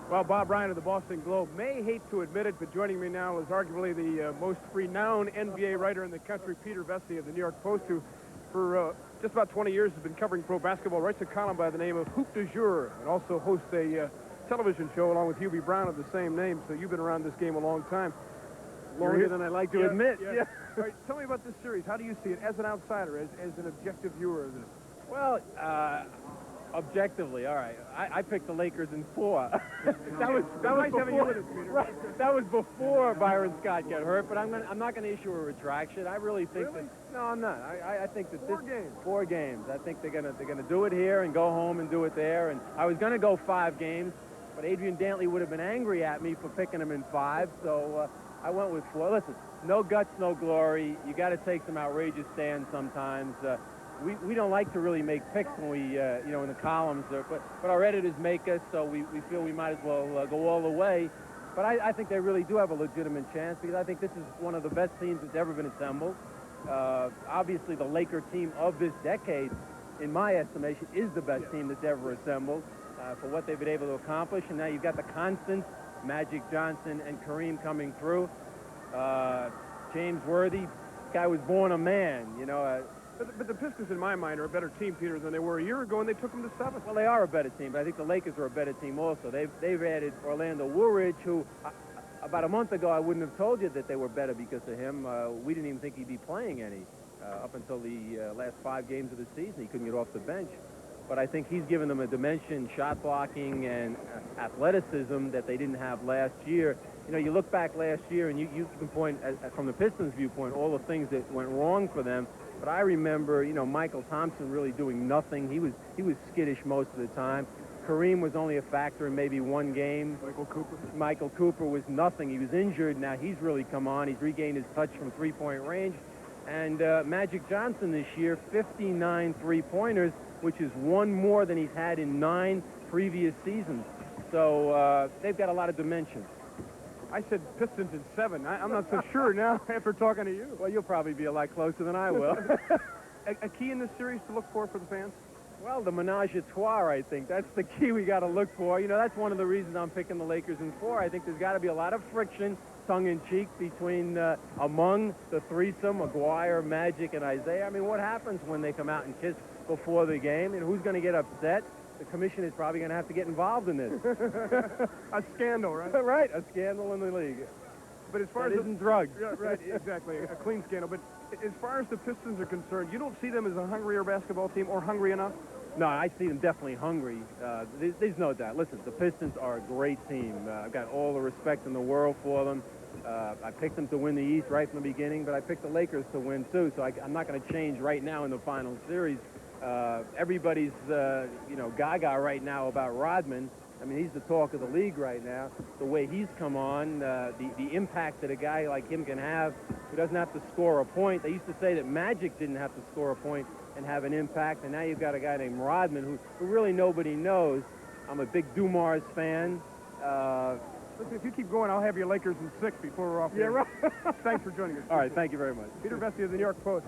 Well, Bob Ryan of the Boston Globe may hate to admit it, but joining me now is arguably the most renowned NBA writer in the country, Pete Vecsey of the New York Post, who for just about 20 years has been covering pro basketball, writes a column by the name of Hoop du Jour, and also hosts a television show along with Hubie Brown of the same name, so you've been around this game a long time. Longer than I like to admit. Yeah. All right, tell me about this series. How do you see it as an outsider, as an objective viewer of this? Well, objectively, all right. I picked the Lakers in 4. that was before Byron Scott got hurt. But I'm not going to issue a retraction. I really think that. No, I'm not. I think that 4 games. I think they're gonna do it here and go home and do it there. And I was going to go 5 games, but Adrian Dantley would have been angry at me for picking him in 5. So I went with 4. Listen, no guts, no glory. You got to take some outrageous stands sometimes. We don't like to really make picks when we, in the columns, but our editors make us, so we feel we might as well go all the way. But I think they really do have a legitimate chance because I think this is one of the best teams that's ever been assembled. Obviously, the Laker team of this decade, in my estimation, is the best team that's ever assembled for what they've been able to accomplish. And now you've got the constants, Magic Johnson and Kareem coming through. James Worthy, this guy was born a man, But the Pistons, in my mind, are a better team, Peter, than they were a year ago, and they took them to 7. Well, they are a better team, but I think the Lakers are a better team also. They've added Orlando Woolridge, who about a month ago I wouldn't have told you that they were better because of him. We didn't even think he'd be playing any up until the last 5 games of the season. He couldn't get off the bench. But I think he's given them a dimension, shot blocking, and athleticism that they didn't have last year. You look back last year, and you can point, from the Pistons' viewpoint, all the things that went wrong for them. But I remember, Michael Thompson really doing nothing. He was skittish most of the time. Kareem was only a factor in maybe 1 game. Michael Cooper was nothing. He was injured. Now he's really come on. He's regained his touch from three-point range. And Magic Johnson this year, 59 three-pointers, which is 1 more than he's had in 9 previous seasons. So they've got a lot of dimension. I said Pistons in 7. I'm not so sure now after talking to you. Well, you'll probably be a lot closer than I will. A key in this series to look for the fans? Well, the menage a trois, I think. That's the key we got to look for. That's one of the reasons I'm picking the Lakers in 4. I think there's got to be a lot of friction, tongue-in-cheek, among the threesome, Maguire, Magic, and Isaiah. I mean, what happens when they come out and kiss before the game? And who's going to get upset? The commission is probably going to have to get involved in this. A scandal, right? Right, a scandal in the league. But as far that as isn't drugs. Yeah, right, exactly, a clean scandal. But as far as the Pistons are concerned, you don't see them as a hungrier basketball team or hungry enough? No, I see them definitely hungry. There's no doubt. Listen, the Pistons are a great team. I've got all the respect in the world for them. I picked them to win the East right from the beginning, but I picked the Lakers to win too. So I'm not going to change right now in the final series. Everybody's, gaga right now about Rodman. I mean, he's the talk of the league right now. The way he's come on, the impact that a guy like him can have who doesn't have to score a point. They used to say that Magic didn't have to score a point and have an impact, and now you've got a guy named Rodman who really nobody knows. I'm a big Dumars fan. Listen, if you keep going, I'll have your Lakers in 6 before we're off. Yeah, right. Thanks for joining us. All right, thank you very much. Peter Vecsey of the New York Post.